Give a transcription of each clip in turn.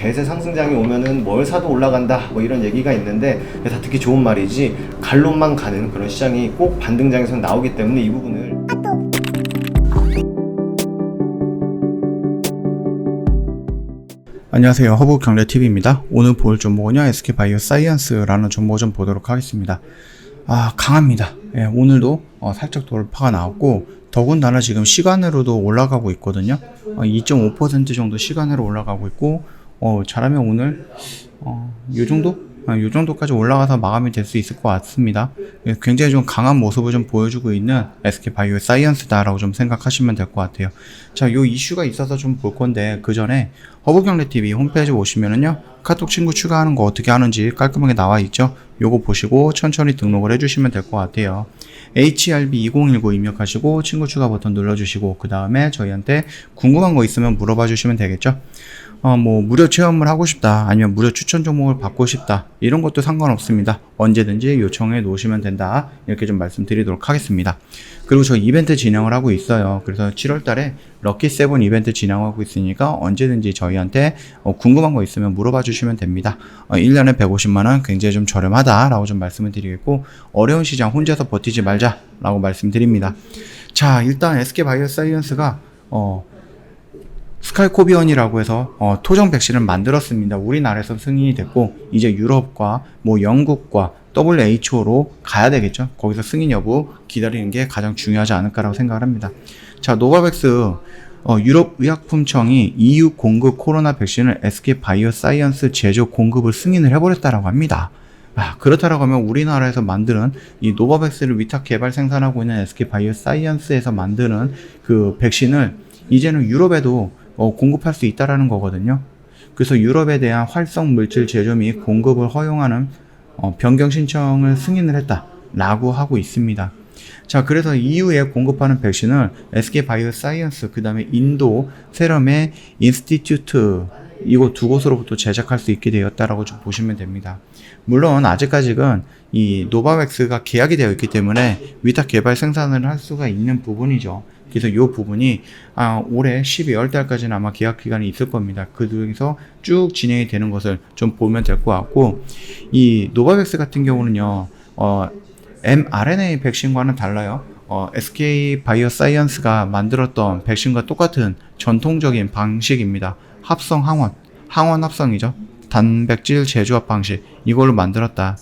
대세 상승장이 오면은 뭘 사도 올라간다 뭐 이런 얘기가 있는데 다 듣기 좋은 말이지 갈론만 가는 그런 시장이 꼭 반등장에서 나오기 때문에 이 부분을 안녕하세요, 허브경제TV입니다. 오늘 볼 종목은요, SK바이오사이언스라는 종목 좀 보도록 하겠습니다. 강합니다. 예, 오늘도 살짝 돌파가 나왔고, 더군다나 지금 시간으로도 올라가고 있거든요. 2.5% 정도 시간으로 올라가고 있고, 잘하면 오늘 요 정도까지 올라가서 마감이 될 수 있을 것 같습니다. 굉장히 좀 강한 모습을 좀 보여주고 있는 SK바이오사이언스다라고 좀 생각하시면 될 것 같아요. 자, 요 이슈가 있어서 좀 볼 건데, 그 전에 허브경제TV 홈페이지 오시면은요, 카톡 친구 추가하는 거 어떻게 하는지 깔끔하게 나와 있죠? 요거 보시고 천천히 등록을 해주시면 될 것 같아요. HRB2019 입력하시고 친구 추가 버튼 눌러주시고, 그 다음에 저희한테 궁금한 거 있으면 물어봐 주시면 되겠죠? 무료 체험을 하고 싶다, 아니면 무료 추천 종목을 받고 싶다, 이런 것도 상관없습니다. 언제든지 요청해 놓으시면 된다, 이렇게 좀 말씀드리도록 하겠습니다. 그리고 저 이벤트 진행을 하고 있어요. 그래서 7월달에 럭키7 이벤트 진행하고 있으니까 언제든지 저희한테 궁금한 거 있으면 물어봐 주시면 됩니다. 1년에 150만원 굉장히 좀 저렴하다라고 좀 말씀을 드리겠고, 어려운 시장 혼자서 버티지 말자 라고 말씀드립니다. 자, 일단 SK바이오사이언스가 스칼코비언이라고 해서 토종 백신을 만들었습니다. 우리나라에서 승인이 됐고, 이제 유럽과 영국과 WHO로 가야 되겠죠. 거기서 승인 여부 기다리는 게 가장 중요하지 않을까라고 생각을 합니다. 자, 노바백스 유럽의약품청이 EU 공급 코로나 백신을 SK바이오사이언스 제조 공급을 승인을 해버렸다라고 합니다. 그렇다라고 하면 우리나라에서 만드는 이 노바백스를 위탁 개발 생산하고 있는 SK바이오사이언스에서 만드는 그 백신을 이제는 유럽에도 공급할 수 있다라는 거거든요. 그래서 유럽에 대한 활성 물질 제조 및 공급을 허용하는 변경 신청을 승인을 했다라고 하고 있습니다. 자, 그래서 EU에 공급하는 백신을 SK바이오사이언스, 그 다음에 인도 세럼의 인스티튜트, 이거 두 곳으로부터 제작할 수 있게 되었다라고 좀 보시면 됩니다. 물론 아직까지는 이 노바백스가 계약이 되어 있기 때문에 위탁 개발 생산을 할 수가 있는 부분이죠. 그래서 이 부분이 올해 12월 달까지는 아마 계약 기간이 있을 겁니다. 그 중에서 쭉 진행이 되는 것을 좀 보면 될 것 같고, 이 노바백스 같은 경우는요, mRNA 백신과는 달라요. SK바이오사이언스가 만들었던 백신과 똑같은 전통적인 방식입니다. 합성 항원 합성이죠. 단백질 재조합 방식, 이걸로 만들었다.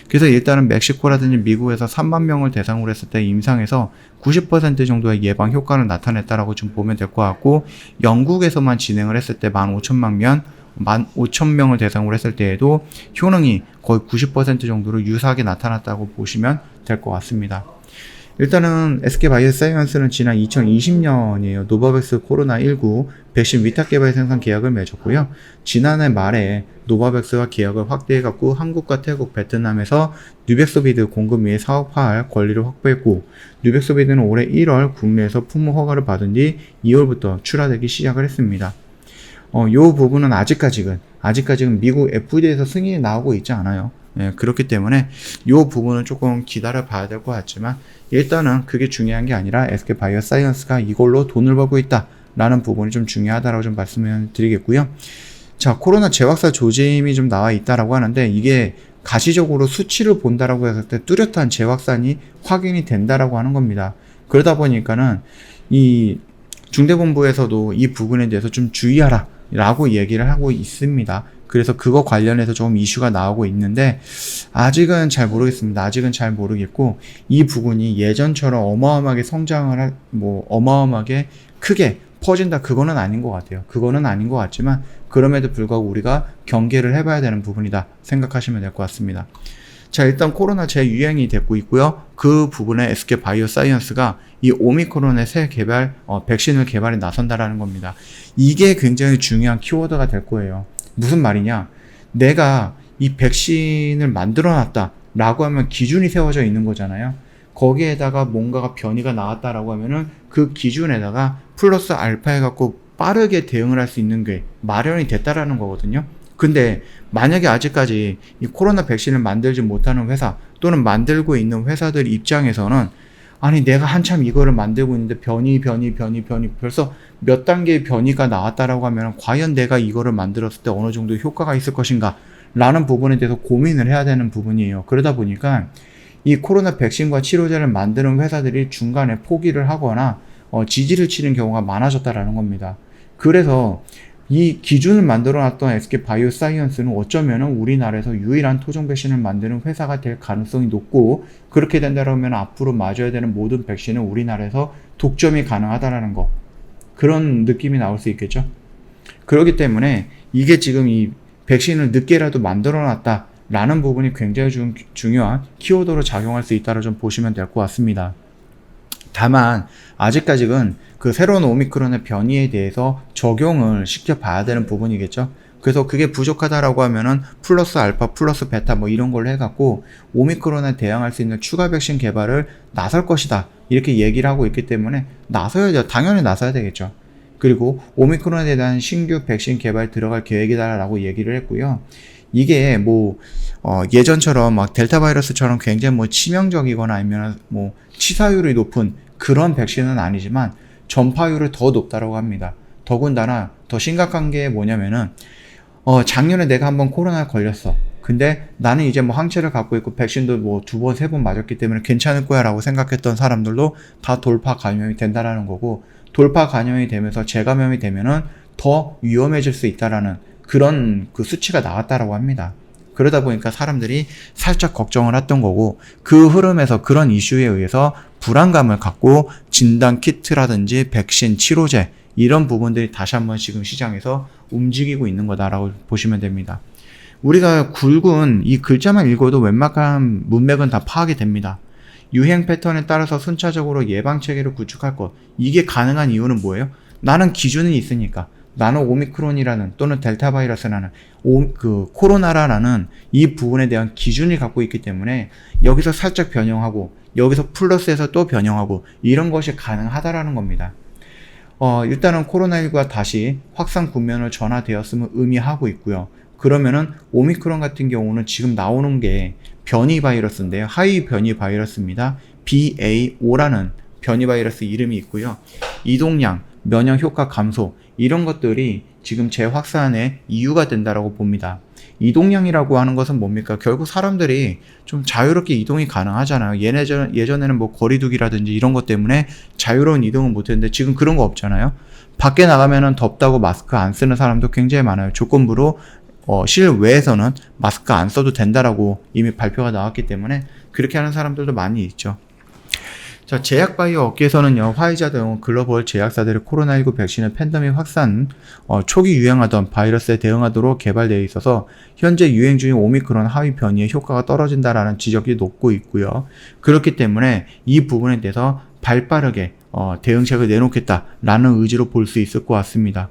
그래서 일단은 멕시코라든지 미국에서 3만 명을 대상으로 했을 때 임상에서 90% 정도의 예방 효과를 나타냈다라고 좀 보면 될 것 같고, 영국에서만 진행을 했을 때 15,000명을 대상으로 했을 때에도 효능이 거의 90% 정도로 유사하게 나타났다고 보시면 될 것 같습니다. 일단은 SK바이오사이언스는 지난 2020년이에요. 노바백스 코로나19 백신 위탁 개발 생산 계약을 맺었고요. 지난해 말에 노바백스가 계약을 확대해갖고 한국과 태국, 베트남에서 뉴백소비드 공급 및 사업화할 권리를 확보했고, 뉴백소비드는 올해 1월 국내에서 품목 허가를 받은 뒤 2월부터 출하되기 시작을 했습니다. 요 부분은 아직까지는 미국 FDA에서 승인이 나오고 있지 않아요. 예, 그렇기 때문에 이 부분은 조금 기다려 봐야 될 것 같지만, 일단은 그게 중요한 게 아니라 SK바이오사이언스가 이걸로 돈을 벌고 있다 라는 부분이 좀 중요하다라고 좀 말씀을 드리겠고요. 자, 코로나 재확산 조짐이 좀 나와 있다라고 하는데, 이게 가시적으로 수치를 본다라고 했을 때 뚜렷한 재확산이 확인이 된다라고 하는 겁니다. 그러다 보니까는 이 중대본부에서도 이 부분에 대해서 좀 주의하라 라고 얘기를 하고 있습니다. 그래서 그거 관련해서 좀 이슈가 나오고 있는데, 아직은 잘 모르겠고, 이 부분이 예전처럼 어마어마하게 어마어마하게 크게 퍼진다, 그거는 아닌 것 같아요. 그거는 아닌 것 같지만, 그럼에도 불구하고 우리가 경계를 해봐야 되는 부분이다 생각하시면 될 것 같습니다. 자, 일단 코로나 재유행이 됐고 있고요. 그 부분에 SK바이오사이언스가 이 오미크론의 새 백신을 개발에 나선다라는 겁니다. 이게 굉장히 중요한 키워드가 될 거예요. 무슨 말이냐? 내가 이 백신을 만들어놨다 라고 하면 기준이 세워져 있는 거잖아요. 거기에다가 뭔가가 변이가 나왔다라고 하면은 그 기준에다가 플러스 알파 해갖고 빠르게 대응을 할 수 있는 게 마련이 됐다라는 거거든요. 근데 만약에 아직까지 이 코로나 백신을 만들지 못하는 회사, 또는 만들고 있는 회사들 입장에서는 아니 내가 한참 이거를 만들고 있는데 변이 벌써 몇 단계의 변이가 나왔다라고 하면 과연 내가 이거를 만들었을 때 어느 정도 효과가 있을 것인가 라는 부분에 대해서 고민을 해야 되는 부분이에요. 그러다 보니까 이 코로나 백신과 치료제를 만드는 회사들이 중간에 포기를 하거나 지지를 치는 경우가 많아졌다라는 겁니다. 그래서 이 기준을 만들어놨던 SK바이오사이언스는 어쩌면은 우리나라에서 유일한 토종 백신을 만드는 회사가 될 가능성이 높고, 그렇게 된다면 앞으로 맞아야 되는 모든 백신은 우리나라에서 독점이 가능하다라는 거, 그런 느낌이 나올 수 있겠죠. 그렇기 때문에 이게 지금 이 백신을 늦게라도 만들어놨다 라는 부분이 굉장히 중요한 키워드로 작용할 수 있다고 좀 보시면 될 것 같습니다. 다만 아직까지는 그 새로운 오미크론의 변이에 대해서 적용을 시켜봐야 되는 부분이겠죠. 그래서 그게 부족하다라고 하면은 플러스 알파 플러스 베타 뭐 이런 걸로 해갖고 오미크론에 대항할 수 있는 추가 백신 개발을 나설 것이다 이렇게 얘기를 하고 있기 때문에 나서야죠. 당연히 나서야 되겠죠. 그리고 오미크론에 대한 신규 백신 개발 들어갈 계획이다라고 얘기를 했고요. 이게 뭐 예전처럼 막 델타 바이러스처럼 굉장히 뭐 치명적이거나 아니면 뭐 치사율이 높은 그런 백신은 아니지만 전파율이 더 높다라고 합니다. 더군다나 더 심각한 게 뭐냐면은 작년에 내가 한번 코로나에 걸렸어. 근데 나는 이제 뭐 항체를 갖고 있고 백신도 뭐 2번, 3번 맞았기 때문에 괜찮을 거야 라고 생각했던 사람들도 다 돌파 감염이 된다라는 거고, 돌파 감염이 되면서 재감염이 되면은 더 위험해질 수 있다라는 그런 그 수치가 나왔다라고 합니다. 그러다 보니까 사람들이 살짝 걱정을 했던 거고, 그 흐름에서 그런 이슈에 의해서 불안감을 갖고 진단 키트라든지 백신, 치료제 이런 부분들이 다시 한번 지금 시장에서 움직이고 있는 거다라고 보시면 됩니다. 우리가 굵은 이 글자만 읽어도 웬만한 문맥은 다 파악이 됩니다. 유행 패턴에 따라서 순차적으로 예방 체계를 구축할 것, 이게 가능한 이유는 뭐예요? 나는 기준이 있으니까. 나는 오미크론이라는 또는 델타 바이러스라는 코로나라는 이 부분에 대한 기준을 갖고 있기 때문에 여기서 살짝 변형하고 여기서 플러스해서 또 변형하고 이런 것이 가능하다라는 겁니다. 일단은 코로나19가 다시 확산 국면을 전환되었음을 의미하고 있고요. 그러면은 오미크론 같은 경우는 지금 나오는 게 변이 바이러스인데요. 하위 변이 바이러스입니다. BA5라는 변이 바이러스 이름이 있고요. 이동량, 면역 효과 감소 이런 것들이 지금 재확산의 이유가 된다라고 봅니다. 이동량이라고 하는 것은 뭡니까? 결국 사람들이 좀 자유롭게 이동이 가능하잖아요. 예전에는 뭐 거리두기라든지 이런 것 때문에 자유로운 이동을 못했는데 지금 그런 거 없잖아요. 밖에 나가면은 덥다고 마스크 안 쓰는 사람도 굉장히 많아요. 조건부로 실외에서는 마스크 안 써도 된다라고 이미 발표가 나왔기 때문에 그렇게 하는 사람들도 많이 있죠. 자, 제약바이오 업계에서는요, 화이자 등 글로벌 제약사들의 코로나19 백신의 팬데믹 확산, 초기 유행하던 바이러스에 대응하도록 개발되어 있어서 현재 유행 중인 오미크론 하위 변이의 효과가 떨어진다라는 지적이 높고 있고요. 그렇기 때문에 이 부분에 대해서 발빠르게 대응책을 내놓겠다라는 의지로 볼 수 있을 것 같습니다.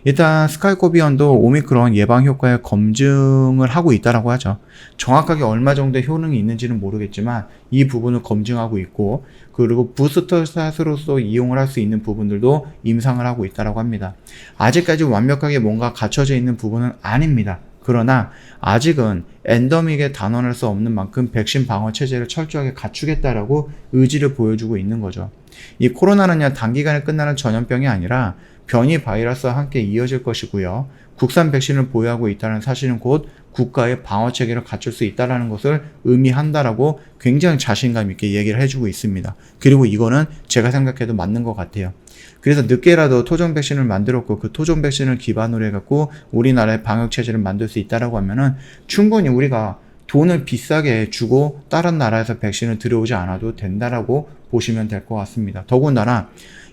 일단 스카이코비언도 오미크론 예방 효과의 검증을 하고 있다라고 하죠. 정확하게 얼마 정도의 효능이 있는지는 모르겠지만 이 부분을 검증하고 있고, 그리고 부스터샷으로서 이용을 할 수 있는 부분들도 임상을 하고 있다라고 합니다. 아직까지 완벽하게 뭔가 갖춰져 있는 부분은 아닙니다. 그러나 아직은 엔더믹에 단언할 수 없는 만큼 백신 방어 체제를 철저하게 갖추겠다라고 의지를 보여주고 있는 거죠. 이 코로나는요, 단기간에 끝나는 전염병이 아니라 변이 바이러스와 함께 이어질 것이고요. 국산 백신을 보유하고 있다는 사실은 곧 국가의 방어 체계를 갖출 수 있다는 것을 의미한다라고 굉장히 자신감 있게 얘기를 해주고 있습니다. 그리고 이거는 제가 생각해도 맞는 것 같아요. 그래서 늦게라도 토종 백신을 만들었고 그 토종 백신을 기반으로 해갖고 우리나라의 방역 체제를 만들 수 있다라고 하면은 충분히 우리가 돈을 비싸게 주고 다른 나라에서 백신을 들여오지 않아도 된다라고 보시면 될 것 같습니다. 더군다나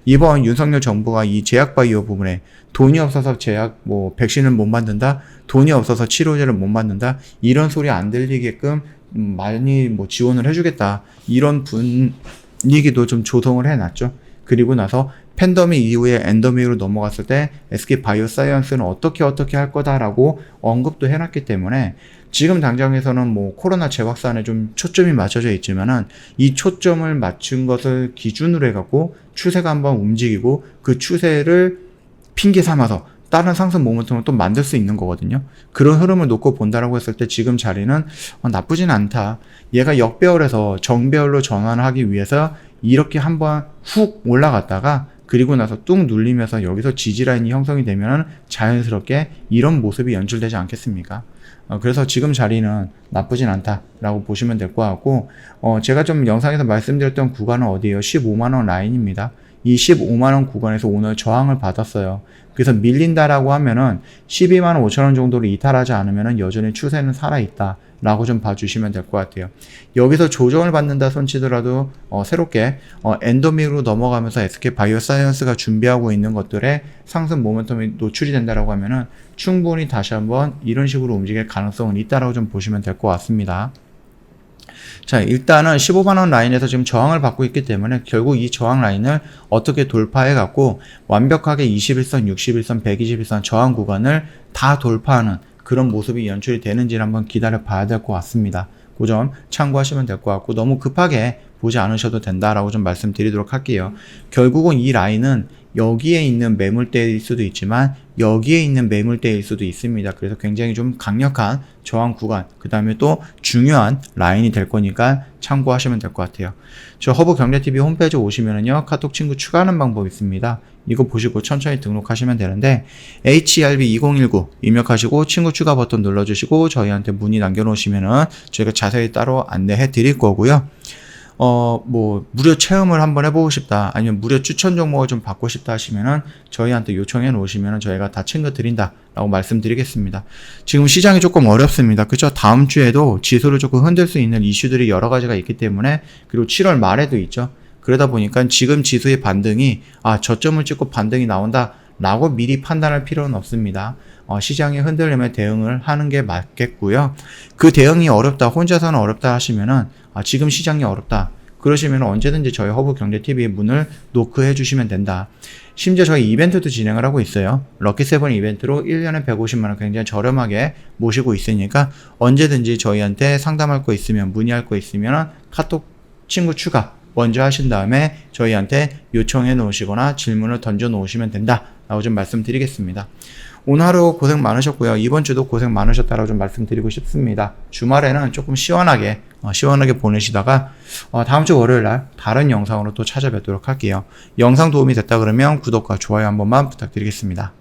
이번 윤석열 정부가 이 제약바이오 부분에 돈이 없어서 백신을 못 만든다, 돈이 없어서 치료제를 못 만든다, 이런 소리 안 들리게끔 많이 지원을 해주겠다, 이런 분위기도 좀 조성을 해놨죠. 그리고 나서 팬데믹 이후에 엔데믹으로 넘어갔을 때 SK바이오사이언스는 어떻게 할 거다라고 언급도 해놨기 때문에 지금 당장에서는 코로나 재확산에 좀 초점이 맞춰져 있지만은 이 초점을 맞춘 것을 기준으로 해갖고 추세가 한번 움직이고 그 추세를 핑계 삼아서 다른 상승 모멘텀을 또 만들 수 있는 거거든요. 그런 흐름을 놓고 본다라고 했을 때 지금 자리는 나쁘진 않다. 얘가 역배열에서 정배열로 전환하기 위해서 이렇게 한번 훅 올라갔다가 그리고 나서 뚝 눌리면서 여기서 지지라인이 형성이 되면 자연스럽게 이런 모습이 연출되지 않겠습니까? 그래서 지금 자리는 나쁘진 않다라고 보시면 될 것 같고, 제가 좀 영상에서 말씀드렸던 구간은 어디예요? 15만원 라인입니다. 이 15만원 구간에서 오늘 저항을 받았어요. 그래서 밀린다라고 하면은 12만 5천원 정도를 이탈하지 않으면은 여전히 추세는 살아있다 라고 좀 봐주시면 될 것 같아요. 여기서 조정을 받는다 손치더라도 새롭게 엔도믹으로 넘어가면서 SK바이오사이언스가 준비하고 있는 것들의 상승 모멘텀이 노출이 된다라고 하면은 충분히 다시 한번 이런 식으로 움직일 가능성은 있다라고 좀 보시면 될 것 같습니다. 자, 일단은 15만원 라인에서 지금 저항을 받고 있기 때문에 결국 이 저항 라인을 어떻게 돌파해 갖고 완벽하게 21선, 61선, 121선 저항 구간을 다 돌파하는 그런 모습이 연출이 되는지를 한번 기다려 봐야 될 것 같습니다. 그 점 참고하시면 될 것 같고, 너무 급하게 보지 않으셔도 된다라고 좀 말씀드리도록 할게요. 결국은 이 라인은 여기에 있는 매물대일 수도 있지만 여기에 있는 매물대일 수도 있습니다. 그래서 굉장히 좀 강력한 저항 구간, 그 다음에 또 중요한 라인이 될 거니까 참고하시면 될 것 같아요. 저 허브경제TV 홈페이지 오시면은요, 카톡 친구 추가하는 방법이 있습니다. 이거 보시고 천천히 등록하시면 되는데, HRB2019 입력하시고 친구 추가 버튼 눌러주시고 저희한테 문의 남겨놓으시면은 저희가 자세히 따로 안내해 드릴 거고요. 무료 체험을 한번 해보고 싶다, 아니면 무료 추천 종목을 좀 받고 싶다 하시면은 저희한테 요청해 놓으시면은 저희가 다 챙겨드린다 라고 말씀드리겠습니다. 지금 시장이 조금 어렵습니다. 그쵸? 다음 주에도 지수를 조금 흔들 수 있는 이슈들이 여러 가지가 있기 때문에, 그리고 7월 말에도 있죠. 그러다 보니까 지금 지수의 반등이 저점을 찍고 반등이 나온다 라고 미리 판단할 필요는 없습니다. 시장이 흔들리면 대응을 하는 게 맞겠고요. 그 대응이 어렵다, 혼자서는 어렵다 하시면은 지금 시장이 어렵다 그러시면 언제든지 저희 허브경제TV의 문을 노크해 주시면 된다. 심지어 저희 이벤트도 진행을 하고 있어요. 럭키7 이벤트로 1년에 150만원 굉장히 저렴하게 모시고 있으니까 언제든지 저희한테 상담할 거 있으면, 문의할 거 있으면 카톡 친구 추가 먼저 하신 다음에 저희한테 요청해 놓으시거나 질문을 던져 놓으시면 된다 라고 좀 말씀드리겠습니다. 오늘 하루 고생 많으셨고요. 이번 주도 고생 많으셨다라고 좀 말씀드리고 싶습니다. 주말에는 조금 시원하게 보내시다가 다음 주 월요일 날 다른 영상으로 또 찾아뵙도록 할게요. 영상 도움이 됐다 그러면 구독과 좋아요 한 번만 부탁드리겠습니다.